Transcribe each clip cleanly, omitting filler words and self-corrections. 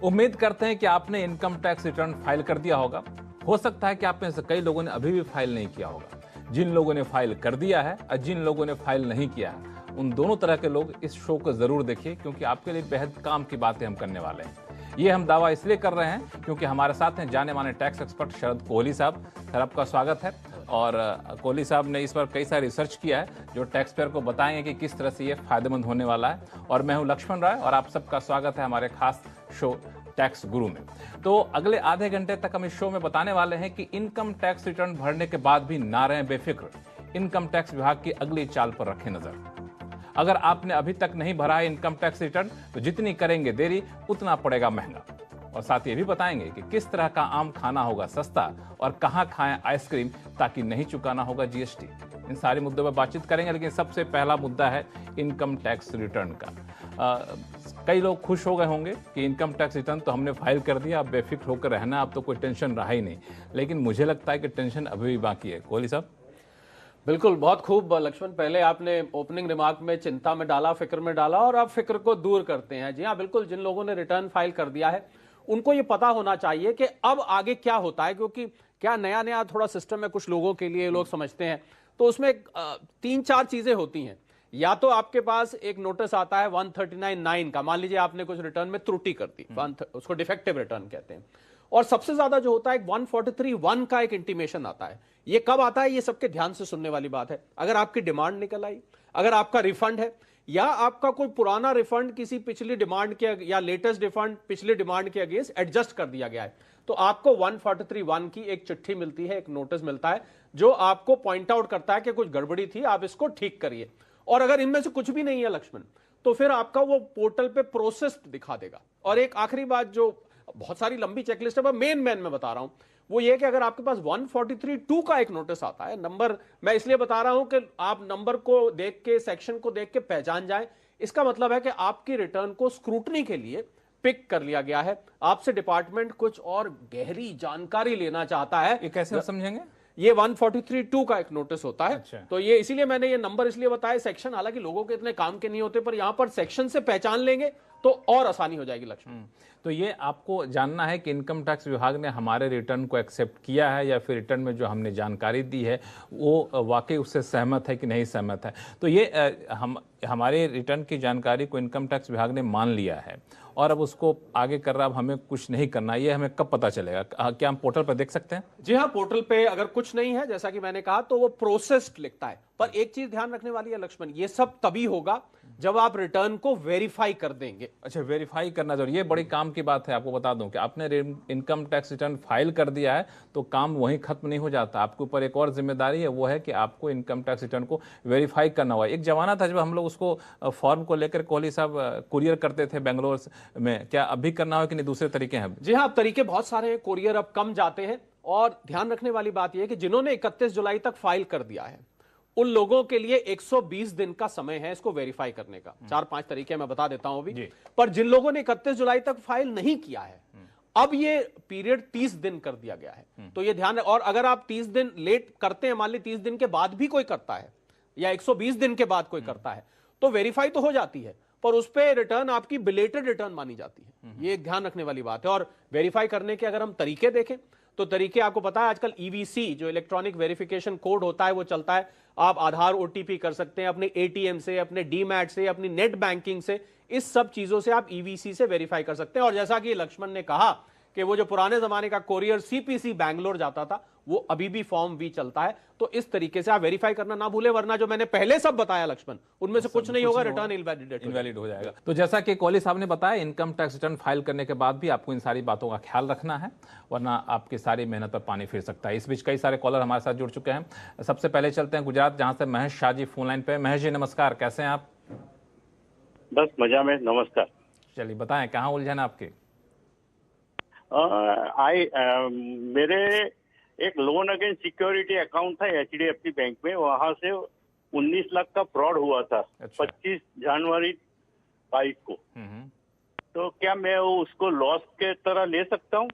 उम्मीद करते हैं कि आपने इनकम टैक्स रिटर्न फाइल कर दिया होगा। हो सकता है कि आप में से कई लोगों ने अभी भी फाइल नहीं किया होगा। जिन लोगों ने फाइल कर दिया है और जिन लोगों ने फाइल नहीं किया है, उन दोनों तरह के लोग इस शो को जरूर देखिए, क्योंकि आपके लिए बेहद काम की बातें हम करने वाले हैं। ये हम दावा इसलिए कर रहे हैं क्योंकि हमारे साथ हैं जाने माने टैक्स एक्सपर्ट शरद कोहली साहब। सर, आपका स्वागत है। और कोहली साहब ने इस पर कई सारी रिसर्च किया है जो टैक्स पेयर को बताएंगे कि किस तरह से ये फायदेमंद होने वाला है। और मैं हूं लक्ष्मण राय और आप सबका स्वागत है हमारे खास शो टैक्स गुरु में। तो अगले आधे घंटे तक हम इस शो में बताने वाले हैं कि इनकम टैक्स रिटर्न भरने के बाद भी ना रहें बेफिक्र। इनकम टैक्स विभाग की अगली चाल पर रखें नजर। अगर आपने अभी तक नहीं भरा है इनकम टैक्स रिटर्न, तो जितनी करेंगे देरी उतना पड़ेगा महंगा। और साथ ये भी बताएंगे कि किस तरह का आम खाना होगा सस्ता और कहां खाएं आइसक्रीम ताकि नहीं चुकाना होगा जीएसटी। इन सारे मुद्दों पर बातचीत करेंगे, लेकिन सबसे पहला मुद्दा है इनकम टैक्स रिटर्न का। कई लोग खुश हो गए होंगे कि इनकम टैक्स रिटर्न तो हमने फाइल कर दिया, अब बेफिक्र होकर रहना, अब तो कोई टेंशन रहा ही नहीं। लेकिन मुझे लगता है कि टेंशन अभी भी बाकी है। कोहली साहब। बिल्कुल, बहुत खूब लक्ष्मण। पहले आपने ओपनिंग रिमार्क में चिंता में डाला, फिक्र में डाला, और आप फिक्र को दूर करते हैं। जी हाँ, बिल्कुल, जिन लोगों ने रिटर्न फाइल कर दिया है उनको ये पता होना चाहिए कि अब आगे क्या होता है, क्योंकि क्या नया नया थोड़ा सिस्टम है कुछ लोगों के लिए, लोग समझते हैं। तो उसमें 3-4 चीजें होती हैं। या तो आपके पास एक नोटिस आता है 139(9) का, मान लीजिए आपने कुछ रिटर्न में त्रुटि कर दी, उसको डिफेक्टिव रिटर्न कहते हैं। और सबसे ज्यादा जो होता है 143(1) का एक इंटीमेशन आता है। ये कब आता है, ये सबके ध्यान से सुनने वाली बात है। अगर आपकी डिमांड निकल आई, अगर आपका रिफंड है, या आपका कोई पुराना रिफंड किसी पिछली डिमांड के या लेटेस्ट रिफंड पिछली डिमांड के अगेंस्ट एडजस्ट कर दिया गया है, तो आपको 143(1) की एक चिट्ठी मिलती है, एक नोटिस मिलता है, जो आपको पॉइंट आउट करता है कि कुछ गड़बड़ी थी, आप इसको ठीक करिए। और अगर इनमें से कुछ भी नहीं है लक्ष्मण, तो फिर आपका वो पोर्टल पे प्रोसेस्ड दिखा देगा। और एक आखिरी बात, जो बहुत सारी लंबी चेकलिस्ट है, मेन मैं बता रहा हूं, वो ये कि अगर आपके पास 143(2) का एक नोटिस आता है, नंबर मैं इसलिए बता रहा हूं कि आप नंबर को देख के, सेक्शन को देख के पहचान जाएं। इसका मतलब है कि आपकी रिटर्न को स्क्रूटनी के लिए पिक कर लिया गया है। आपसे डिपार्टमेंट कुछ और गहरी जानकारी लेना चाहता है। ये कैसे समझेंगे? ये 143(2) का एक नोटिस होता है। अच्छा। तो ये इसीलिए मैंने ये नंबर इसलिए बताया, सेक्शन हालांकि लोगों के इतने काम के नहीं होते, पर यहां पर सेक्शन से पहचान लेंगे तो और आसानी हो जाएगी लक्ष्मण। तो ये आपको जानना है कि इनकम टैक्स विभाग ने हमारे रिटर्न को एक्सेप्ट किया है या फिर रिटर्न में जो हमने जानकारी दी है वो वाकई उससे सहमत है कि नहीं सहमत है। तो ये हमारे रिटर्न की जानकारी को इनकम टैक्स विभाग ने मान लिया है और अब उसको आगे कर रहा, अब हमें कुछ नहीं करना। ये हमें कब पता चलेगा? क्या हम पोर्टल पर देख सकते हैं? जी हाँ, पोर्टल पे अगर कुछ नहीं है, जैसा कि मैंने कहा, तो वो प्रोसेस्ड लिखता है। पर एक चीज ध्यान रखने वाली है लक्ष्मण, ये सब तभी होगा जब आप रिटर्न को वेरीफाई कर देंगे। अच्छा, वेरीफाई करना जरूरी, ये बड़ी काम की बात है। आपको बता दूं कि आपने इनकम टैक्स रिटर्न फाइल कर दिया है तो काम वहीं खत्म नहीं हो जाता। आपके ऊपर एक और जिम्मेदारी है, वो है कि आपको इनकम टैक्स रिटर्न को वेरीफाई करना होगा। एक जमाना था जब हम लोग उसको फॉर्म को लेकर कोहली साहब कुरियर करते थे बेंगलोर में, क्या अभी करना हो कि नहीं, दूसरे तरीके हैं? जी हाँ, अब तरीके बहुत सारे हैं, कोरियर अब कम जाते हैं। और ध्यान रखने वाली बात यह है कि जिन्होंने 31 जुलाई तक फाइल कर दिया है, उन लोगों के लिए 120 दिन का समय है इसको वेरीफाई करने का। 4-5 तरीके मैं बता देता हूं अभी। पर जिन लोगों ने 31 जुलाई तक फाइल नहीं किया है, अब ये पीरियड 30 दिन कर दिया गया है। तो ये ध्यान है। और अगर आप 30 दिन लेट करते हैं, मान ली 30 दिन के बाद भी कोई करता है या 120 दिन के बाद कोई करता है, तो वेरीफाई तो हो जाती है, पर उस पर रिटर्न आपकी बिलेटेड रिटर्न मानी जाती है। ये एक ध्यान रखने वाली बात है। और वेरीफाई करने के अगर हम तरीके देखें, तो तरीके आपको पता है, आजकल ईवीसी जो इलेक्ट्रॉनिक वेरिफिकेशन कोड होता है वो चलता है। आप आधार ओटीपी कर सकते हैं, अपने एटीएम से, अपने डीमैट से, अपनी नेट बैंकिंग से, इस सब चीजों से आप ईवीसी से वेरीफाई कर सकते हैं। और जैसा कि लक्ष्मण ने कहा कि वो जो पुराने जमाने का कोरियर सीपीसी बैंगलोर जाता था, वो अभी भी फॉर्म वी चलता है। तो इस तरीके से आप वेरीफाई करना ना भूलें, वरना जो मैंने पहले सब बताया लक्ष्मण, उनमें से कुछ नहीं होगा, रिटर्न इनवैलिड हो जाएगा। तो जैसा कि कोहली साहब ने बताया, इनकम टैक्स रिटर्न फाइल करने के बाद भी आपको इन सारी बातों का ख्याल रखना है, वरना आपकी सारी मेहनत पर पानी फिर सकता है। इस बीच कई सारे कॉलर हमारे साथ जुड़ चुके हैं। सबसे पहले चलते हैं गुजरात, जहां से महेश शाह जी फोन लाइन पे। महेश जी नमस्कार, कैसे हैं आप? बस मजा में, नमस्कार। चलिए बताएं, कहाँ उलझन है आपकी? मेरे एक लोन अगेंस्ट सिक्योरिटी अकाउंट था एचडीएफसी बैंक में, वहां से 19 लाख का फ्रॉड हुआ था। अच्छा। 25 जनवरी 22 को। तो क्या मैं उसको लॉस के तरह ले सकता हूँ?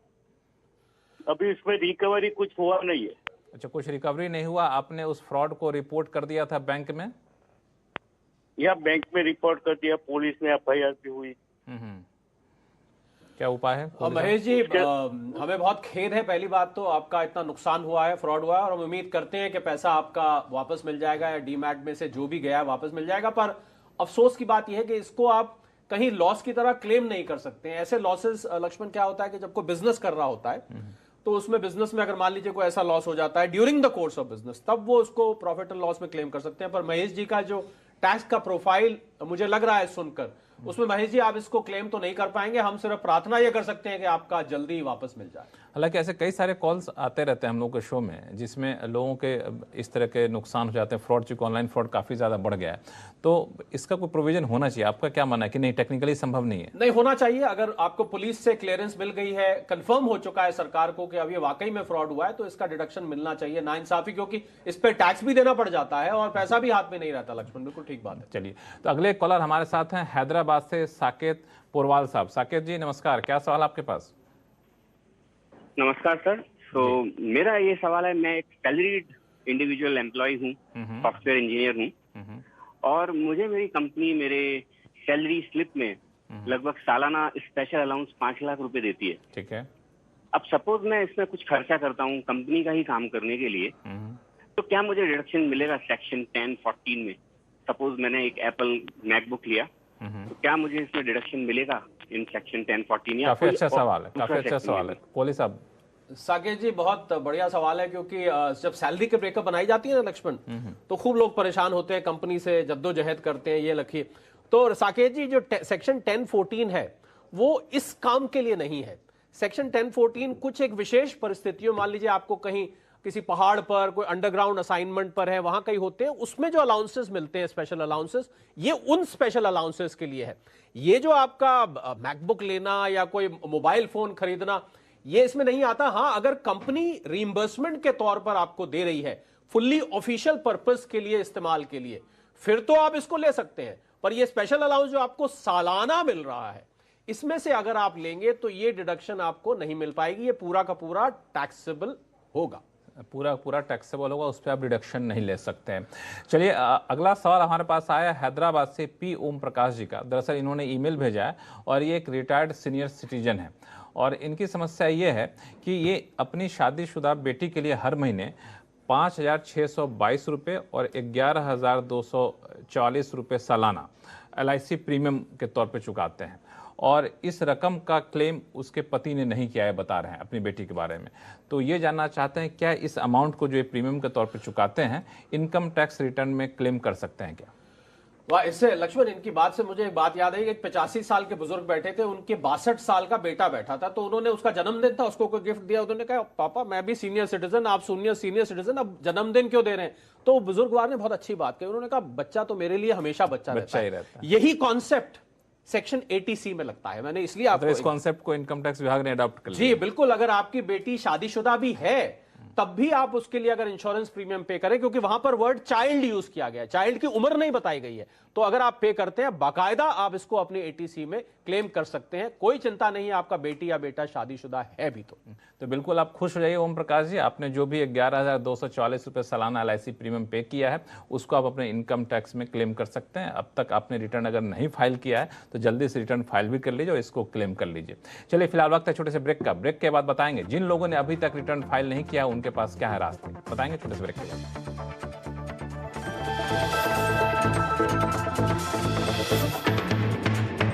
अभी उसमें रिकवरी कुछ हुआ नहीं है। अच्छा, कुछ रिकवरी नहीं हुआ। आपने उस फ्रॉड को रिपोर्ट कर दिया था बैंक में? या बैंक में रिपोर्ट कर दिया, पुलिस में एफआईआर भी हुई। क्या उपाय है? महेश जी, हमें बहुत खेद है, पहली बात तो आपका इतना नुकसान हुआ है, फ्रॉड हुआ है, और हम उम्मीद करते हैं कि पैसा आपका वापस मिल जाएगा या डीमैट में से जो भी गया है वापस मिल जाएगा। पर अफसोस की बात यह है कि इसको आप कहीं लॉस की तरह क्लेम नहीं कर सकते हैं। ऐसे लॉसेस लक्ष्मण क्या होता है कि जब कोई बिजनेस कर रहा होता है तो उसमें बिजनेस में अगर मान लीजिए कोई ऐसा लॉस हो जाता है during the course of business, तब वो उसको प्रॉफिट एंड लॉस में क्लेम कर सकते हैं। पर महेश जी का जो टैक्स का प्रोफाइल मुझे लग रहा है सुनकर, उसमें महेश जी आप इसको क्लेम तो नहीं कर पाएंगे। हम सिर्फ प्रार्थना ये कर सकते हैं कि आपका जल्दी वापस मिल जाए। हालांकि ऐसे कई सारे कॉल्स आते रहते हैं हम लोगों के शो में जिसमें लोगों के इस तरह के नुकसान हो जाते हैं, फ्रॉड, चूंकि ऑनलाइन फ्रॉड काफ़ी ज़्यादा बढ़ गया है, तो इसका कोई प्रोविजन होना चाहिए। आपका क्या मानना है कि नहीं, टेक्निकली संभव नहीं है? नहीं होना चाहिए। अगर आपको पुलिस से क्लियरेंस मिल गई है, कंफर्म हो चुका है सरकार को कि अब ये वाकई में फ्रॉड हुआ है, तो इसका डिडक्शन मिलना चाहिए। नाइंसाफी, क्योंकि इस पर टैक्स भी देना पड़ जाता है और पैसा भी हाथ में नहीं रहता। लक्ष्मण, बिल्कुल ठीक बात है। चलिए, तो अगले कॉलर हमारे साथ हैं हैदराबाद से साकेत पोरवाल साहब। साकेत जी नमस्कार, क्या सवाल आपके पास? नमस्कार सर। तो मेरा ये सवाल है, मैं एक सैलरीड इंडिविजुअल एम्प्लॉय हूँ, सॉफ्टवेयर इंजीनियर हूँ, और मुझे मेरी कंपनी मेरे सैलरी स्लिप में लगभग सालाना स्पेशल अलाउंस 5 लाख रुपए देती है। ठीक है। अब सपोज मैं इसमें कुछ खर्चा करता हूँ कंपनी का ही काम करने के लिए, तो क्या मुझे डिडक्शन मिलेगा सेक्शन 1014 में? सपोज मैंने एक एप्पल मैकबुक लिया, तो क्या मुझे इसमें डिडक्शन मिलेगा इन सेक्शन 1014? या काफी अच्छा सवाल है, काफी अच्छा सवाल है। कोहली साहब। साकेत जी, बहुत बढ़िया सवाल है, क्योंकि जब सैलरी के ब्रेकअप बनाई जाती है ना लक्ष्मण, तो खूब लोग परेशान होते हैं, कंपनी से जद्दोजहद करते हैं, ये लिखिए। तो साकेत जी, जो सेक्शन 1014 है वो इस काम के लिए नहीं है। सेक्शन 1014 कुछ एक विशेष परिस्थितियों, मान लीजिए आपको कहीं किसी पहाड़ पर कोई अंडरग्राउंड असाइनमेंट पर है, वहां कहीं होते हैं, उसमें जो अलाउंसेस मिलते हैं, स्पेशल अलाउंसेस, ये उन स्पेशल अलाउंसेस के लिए है। ये जो आपका मैकबुक लेना या कोई मोबाइल फोन खरीदना, ये इसमें नहीं आता। हां, अगर कंपनी रीइंबर्समेंट के तौर पर आपको दे रही है, फुल्ली ऑफिशियल पर्पस के लिए, इस्तेमाल के लिए, फिर तो आप इसको ले सकते हैं। पर ये स्पेशल अलाउंस जो आपको सालाना मिल रहा है, इसमें से अगर आप लेंगे तो ये डिडक्शन आपको नहीं मिल पाएगी। ये पूरा का पूरा टैक्सेबल होगा, पूरा टैक्सेबल होगा, उस पर आप डिडक्शन नहीं ले सकते हैं। चलिए, अगला सवाल हमारे पास आया हैदराबाद से पी ओम प्रकाश जी का। दरअसल इन्होंने ईमेल भेजा है और ये एक रिटायर्ड सीनियर सिटीजन है, और इनकी समस्या ये है कि ये अपनी शादीशुदा बेटी के लिए हर महीने 5,622 रुपये और 11,240 रुपये सालाना LIC प्रीमियम के तौर पे चुकाते हैं, और इस रकम का क्लेम उसके पति ने नहीं किया है, बता रहे हैं अपनी बेटी के बारे में। तो ये जानना चाहते हैं क्या इस अमाउंट को जो ये प्रीमियम के तौर पे चुकाते हैं, इनकम टैक्स रिटर्न में क्लेम कर सकते हैं क्या? वाह, इससे लक्ष्मण, इनकी बात से मुझे एक बात याद आई कि 85 साल के बुजुर्ग बैठे थे, उनके 62 साल का बेटा बैठा था, तो उन्होंने, उसका जन्मदिन था, उसको कोई गिफ्ट दिया। उन्होंने कहा, पापा मैं भी सीनियर सिटीजन, आप सीनियर सिटीजन, अब जन्मदिन क्यों दे रहे हैं? तो बुजुर्गवार ने बहुत अच्छी बात कही, उन्होंने कहा बच्चा तो मेरे लिए हमेशा बच्चा रहता ही रहता है। यही कॉन्सेप्ट सेक्शन 80C में लगता है। मैंने इसलिए आपको इस कॉन्सेप्ट को इनकम टैक्स विभाग ने अडॉप्ट कर लिया। जी बिल्कुल, अगर आपकी बेटी शादीशुदा भी है तब भी आप उसके लिए अगर इंश्योरेंस प्रीमियम पे करें, क्योंकि वहां पर वर्ड चाइल्ड यूज किया गया है, चाइल्ड की उम्र नहीं बताई गई है, तो अगर आप पे करते हैं बाकायदा आप इसको अपनी 80C में क्लेम कर सकते हैं। कोई चिंता नहीं है, आपका बेटी या बेटा शादीशुदा है भी तो बिल्कुल आप खुश हो जाइए ओम प्रकाश जी। आपने जो भी 11,240 रुपये सालाना LIC प्रीमियम पे किया है, उसको आप अपने इनकम टैक्स में क्लेम कर सकते हैं। अब तक आपने रिटर्न अगर नहीं फाइल किया है तो जल्दी से रिटर्न फाइल भी कर लीजिए और इसको क्लेम कर लीजिए। चलिए, फिलहाल वक्त है छोटे से ब्रेक का। ब्रेक के बाद बताएंगे जिन लोगों ने अभी तक रिटर्न फाइल नहीं किया उनके पास क्या है रास्ते, बताएंगे छोटे से ब्रेक के बाद।